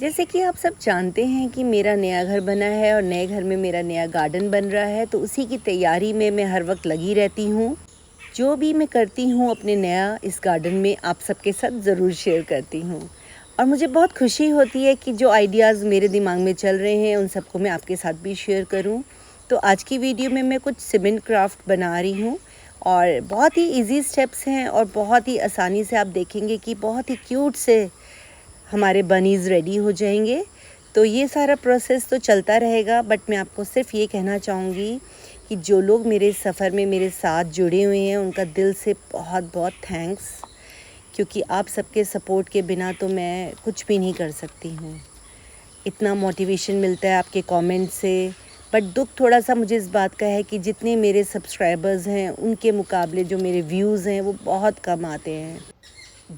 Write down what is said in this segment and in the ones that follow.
जैसे कि आप सब जानते हैं कि मेरा नया घर बना है और नए घर में मेरा नया गार्डन बन रहा है, तो उसी की तैयारी में मैं हर वक्त लगी रहती हूँ। जो भी मैं करती हूँ अपने नया इस गार्डन में आप सबके साथ ज़रूर शेयर करती हूँ। और मुझे बहुत खुशी होती है कि जो आइडियाज़ मेरे दिमाग में चल रहे हैं उन सबको मैं आपके साथ भी शेयर करूँ। तो आज की वीडियो में मैं कुछ सीमेंट क्राफ्ट बना रही हूँ और बहुत ही इजी स्टेप्स हैं और बहुत ही आसानी से आप देखेंगे कि बहुत ही क्यूट से हमारे बनीज़ रेडी हो जाएंगे। तो ये सारा प्रोसेस तो चलता रहेगा, बट मैं आपको सिर्फ ये कहना चाहूँगी कि जो लोग मेरे सफ़र में मेरे साथ जुड़े हुए हैं उनका दिल से बहुत बहुत थैंक्स, क्योंकि आप सबके सपोर्ट के बिना तो मैं कुछ भी नहीं कर सकती हूँ। इतना मोटिवेशन मिलता है आपके कमेंट से, बट दुख थोड़ा सा मुझे इस बात का है कि जितने मेरे सब्सक्राइबर्स हैं उनके मुकाबले जो मेरे व्यूज़ हैं वो बहुत कम आते हैं।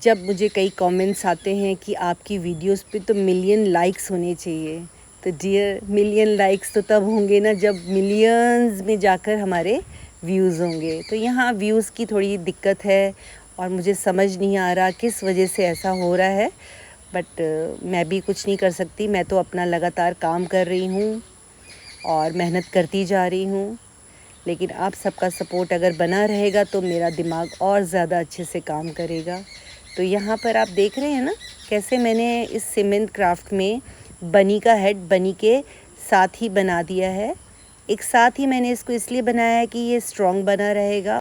जब मुझे कई कमेंट्स आते हैं कि आपकी वीडियोस पे तो मिलियन लाइक्स होने चाहिए, तो डियर मिलियन लाइक्स तो तब होंगे ना जब मिलियंस में जाकर हमारे व्यूज़ होंगे। तो यहाँ व्यूज़ की थोड़ी दिक्कत है और मुझे समझ नहीं आ रहा किस वजह से ऐसा हो रहा है, बट मैं भी कुछ नहीं कर सकती। मैं तो अपना लगातार काम कर रही हूँ और मेहनत करती जा रही हूँ, लेकिन आप सबका सपोर्ट अगर बना रहेगा तो मेरा दिमाग और ज़्यादा अच्छे से काम करेगा। तो यहाँ पर आप देख रहे हैं ना कैसे मैंने इस सीमेंट क्राफ्ट में बनी का हेड बनी के साथ ही बना दिया है। एक साथ ही मैंने इसको इसलिए बनाया है कि ये स्ट्रॉन्ग बना रहेगा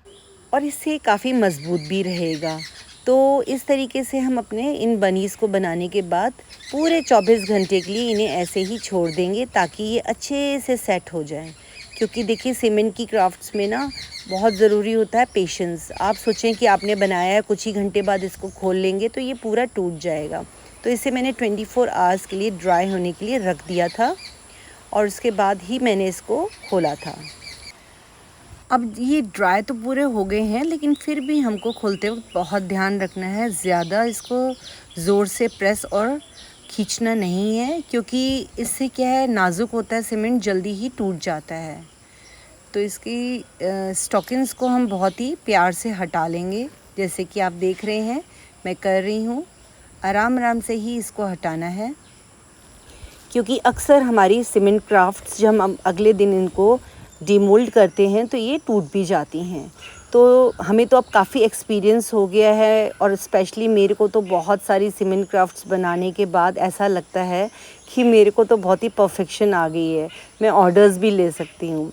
और इससे काफ़ी मज़बूत भी रहेगा। तो इस तरीके से हम अपने इन बनीज़ को बनाने के बाद पूरे 24 घंटे के लिए इन्हें ऐसे ही छोड़ देंगे ताकि ये अच्छे से सेट हो जाएं। क्योंकि देखिए सीमेंट की क्राफ्ट्स में ना बहुत ज़रूरी होता है पेशेंस। आप सोचें कि आपने बनाया है, कुछ ही घंटे बाद इसको खोल लेंगे तो ये पूरा टूट जाएगा। तो इसे मैंने 24 आवर्स के लिए ड्राई होने के लिए रख दिया था और उसके बाद ही मैंने इसको खोला था। अब ये ड्राई तो पूरे हो गए हैं, लेकिन फिर भी हमको खोलते वक्त बहुत ध्यान रखना है, ज़्यादा इसको ज़ोर से प्रेस और खींचना नहीं है, क्योंकि इससे क्या है नाज़ुक होता है सीमेंट, जल्दी ही टूट जाता है। तो इसकी स्टॉकिंग्स को हम बहुत ही प्यार से हटा लेंगे, जैसे कि आप देख रहे हैं मैं कर रही हूँ। आराम आराम से ही इसको हटाना है, क्योंकि अक्सर हमारी सीमेंट क्राफ्ट्स जब हम अगले दिन इनको डीमोल्ड करते हैं तो ये टूट भी जाती हैं। तो हमें तो अब काफ़ी एक्सपीरियंस हो गया है और स्पेशली मेरे को तो बहुत सारी सीमेंट क्राफ्ट्स बनाने के बाद ऐसा लगता है कि मेरे को तो बहुत ही परफेक्शन आ गई है, मैं ऑर्डर्स भी ले सकती हूँ।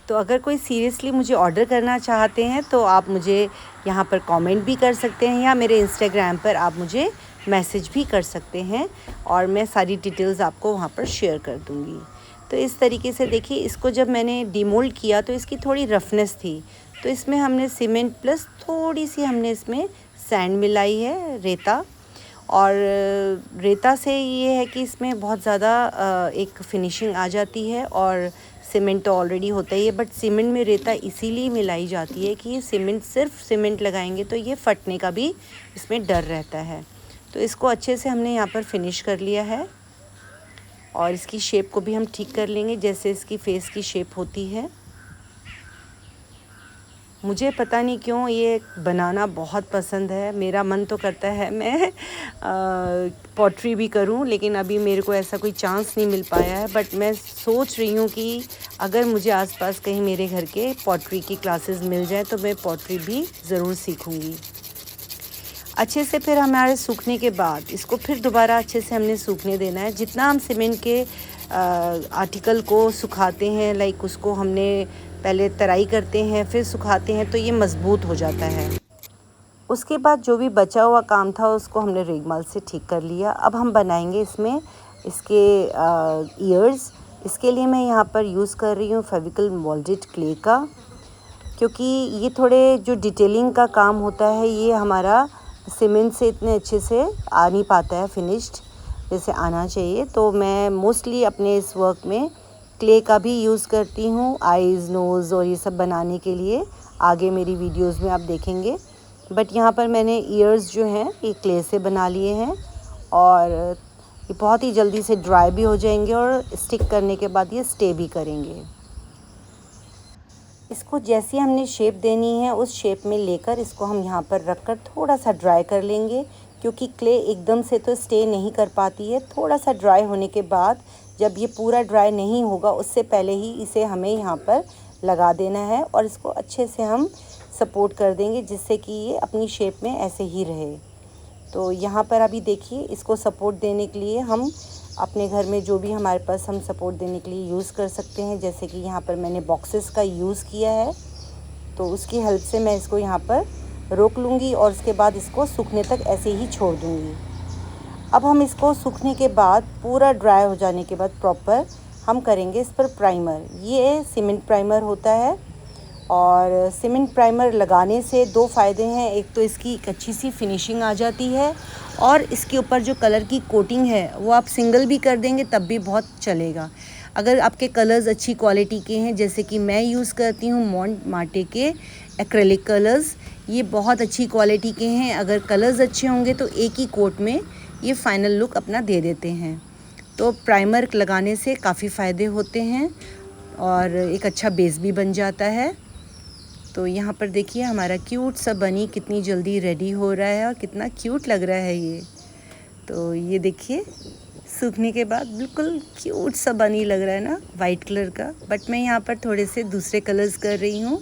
तो अगर कोई सीरियसली मुझे ऑर्डर करना चाहते हैं तो आप मुझे यहाँ पर कमेंट भी कर सकते हैं या मेरे इंस्टाग्राम पर आप मुझे मैसेज भी कर सकते हैं और मैं सारी डिटेल्स आपको वहाँ पर शेयर कर दूँगी। तो इस तरीके से देखिए, इसको जब मैंने डीमोल्ड किया तो इसकी थोड़ी रफनेस थी, तो इसमें हमने सीमेंट प्लस थोड़ी सी हमने इसमें सैंड मिलाई है, रेता। और रेता से ये है कि इसमें बहुत ज़्यादा एक फिनिशिंग आ जाती है और सीमेंट तो ऑलरेडी होता ही है, बट सीमेंट में रेता इसीलिए मिलाई जाती है कि ये सीमेंट सिर्फ सीमेंट लगाएंगे तो ये फटने का भी इसमें डर रहता है। तो इसको अच्छे से हमने यहाँ पर फिनिश कर लिया है और इसकी शेप को भी हम ठीक कर लेंगे जैसे इसकी फेस की शेप होती है। मुझे पता नहीं क्यों ये बनाना बहुत पसंद है, मेरा मन तो करता है मैं पॉटरी भी करूं, लेकिन अभी मेरे को ऐसा कोई चांस नहीं मिल पाया है। बट मैं सोच रही हूं कि अगर मुझे आसपास कहीं मेरे घर के पॉटरी की क्लासेस मिल जाए तो मैं पॉटरी भी ज़रूर सीखूंगी। अच्छे से फिर हमारे सूखने के बाद इसको फिर दोबारा अच्छे से हमने सूखने देना है। जितना हम सीमेंट के आर्टिकल को सुखाते हैं, लाइक उसको हमने पहले तराई करते हैं फिर सुखाते हैं, तो ये मज़बूत हो जाता है। उसके बाद जो भी बचा हुआ काम था उसको हमने रेगमाल से ठीक कर लिया। अब हम बनाएंगे इसमें इसके ईयर्स। इसके लिए मैं यहाँ पर यूज़ कर रही हूँ फेविकल मोल्डेड क्ले का, क्योंकि ये थोड़े जो डिटेलिंग का काम होता है ये हमारा सीमेंट से इतने अच्छे से आ नहीं पाता है फिनिश्ड जैसे आना चाहिए। तो मैं मोस्टली अपने इस वर्क में क्ले का भी यूज़ करती हूँ आईज़, नोज़ और ये सब बनाने के लिए। आगे मेरी वीडियोस में आप देखेंगे। बट यहाँ पर मैंने ईयर्स जो हैं ये क्ले से बना लिए हैं और ये बहुत ही जल्दी से ड्राई भी हो जाएंगे और स्टिक करने के बाद ये स्टे भी करेंगे। इसको जैसी हमने शेप देनी है उस शेप में लेकर इसको हम यहाँ पर रखकर थोड़ा सा ड्राई कर लेंगे, क्योंकि क्ले एकदम से तो स्टे नहीं कर पाती है। थोड़ा सा ड्राई होने के बाद, जब ये पूरा ड्राई नहीं होगा उससे पहले ही इसे हमें यहाँ पर लगा देना है और इसको अच्छे से हम सपोर्ट कर देंगे, जिससे कि ये अपनी शेप में ऐसे ही रहे। तो यहाँ पर अभी देखिए, इसको सपोर्ट देने के लिए हम अपने घर में जो भी हमारे पास हम सपोर्ट देने के लिए यूज़ कर सकते हैं, जैसे कि यहाँ पर मैंने बॉक्सेस का यूज़ किया है, तो उसकी हेल्प से मैं इसको यहाँ पर रोक लूँगी और उसके बाद इसको सूखने तक ऐसे ही छोड़ दूँगी। अब हम इसको सूखने के बाद, पूरा ड्राई हो जाने के बाद प्रॉपर, हम करेंगे इस पर प्राइमर। ये सीमेंट प्राइमर होता है और सीमेंट प्राइमर लगाने से दो फ़ायदे हैं। एक तो इसकी एक अच्छी सी फिनिशिंग आ जाती है और इसके ऊपर जो कलर की कोटिंग है वो आप सिंगल भी कर देंगे तब भी बहुत चलेगा। अगर आपके कलर्स अच्छी क्वालिटी के हैं, जैसे कि मैं यूज़ करती हूँ मॉन्ट मार्टे के एक्रेलिक कलर्स, ये बहुत अच्छी क्वालिटी के हैं। अगर कलर्स अच्छे होंगे तो एक ही कोट में ये फ़ाइनल लुक अपना दे देते हैं। तो प्राइमर लगाने से काफ़ी फ़ायदे होते हैं और एक अच्छा बेस भी बन जाता है। तो यहाँ पर देखिए हमारा क्यूट सा बनी कितनी जल्दी रेडी हो रहा है और कितना क्यूट लग रहा है ये। तो ये देखिए, सूखने के बाद बिल्कुल क्यूट सा बनी लग रहा है ना, वाइट कलर का। बट मैं यहाँ पर थोड़े से दूसरे कलर्स कर रही हूँ,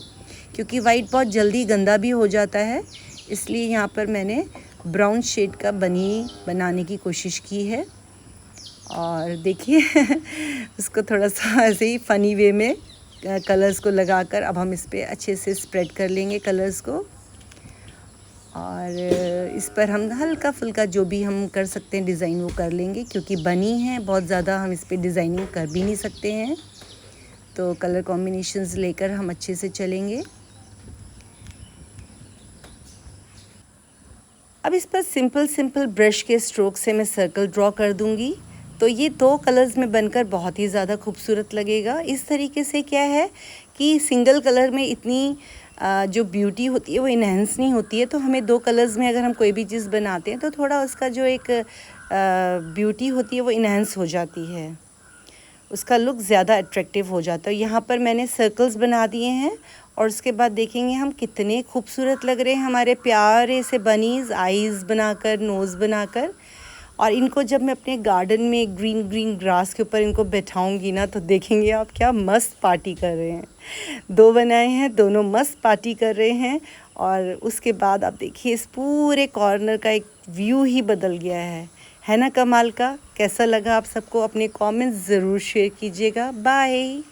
क्योंकि वाइट बहुत जल्दी गंदा भी हो जाता है, इसलिए यहाँ पर मैंने ब्राउन शेड का बनी बनाने की कोशिश की है। और देखिए उसको थोड़ा सा ऐसे ही फ़नी वे में कलर्स को लगाकर अब हम इस पर अच्छे से स्प्रेड कर लेंगे कलर्स को। और इस पर हम हल्का फुल्का जो भी हम कर सकते हैं डिज़ाइन वो कर लेंगे, क्योंकि बनी है बहुत ज़्यादा हम इस पर डिज़ाइनिंग कर भी नहीं सकते हैं। तो कलर कॉम्बिनेशंस लेकर हम अच्छे से चलेंगे। अब इस पर सिंपल ब्रश के स्ट्रोक से मैं सर्कल ड्रॉ कर दूंगी। तो ये दो कलर्स में बनकर बहुत ही ज़्यादा खूबसूरत लगेगा। इस तरीके से क्या है कि सिंगल कलर में इतनी जो ब्यूटी होती है वो इन्हेंस नहीं होती है। तो हमें दो कलर्स में अगर हम कोई भी चीज़ बनाते हैं तो थोड़ा उसका जो एक ब्यूटी होती है वो इन्हेंस हो जाती है, उसका लुक ज़्यादा अट्रैक्टिव हो जाता है। यहाँ पर मैंने सर्कल्स बना दिए हैं और उसके बाद देखेंगे हम कितने खूबसूरत लग रहे हैं हमारे प्यारे से बनीज़, आईज़ बनाकर, नोज़ बनाकर। और इनको जब मैं अपने गार्डन में ग्रीन ग्रास के ऊपर इनको बैठाऊंगी ना, तो देखेंगे आप क्या मस्त पार्टी कर रहे हैं। दो बनाए हैं, दोनों मस्त पार्टी कर रहे हैं। और उसके बाद आप देखिए इस पूरे कॉर्नर का एक व्यू ही बदल गया है ना कमाल का। कैसा लगा आप सबको? अपने कमेंट्स ज़रूर शेयर कीजिएगा। बाय।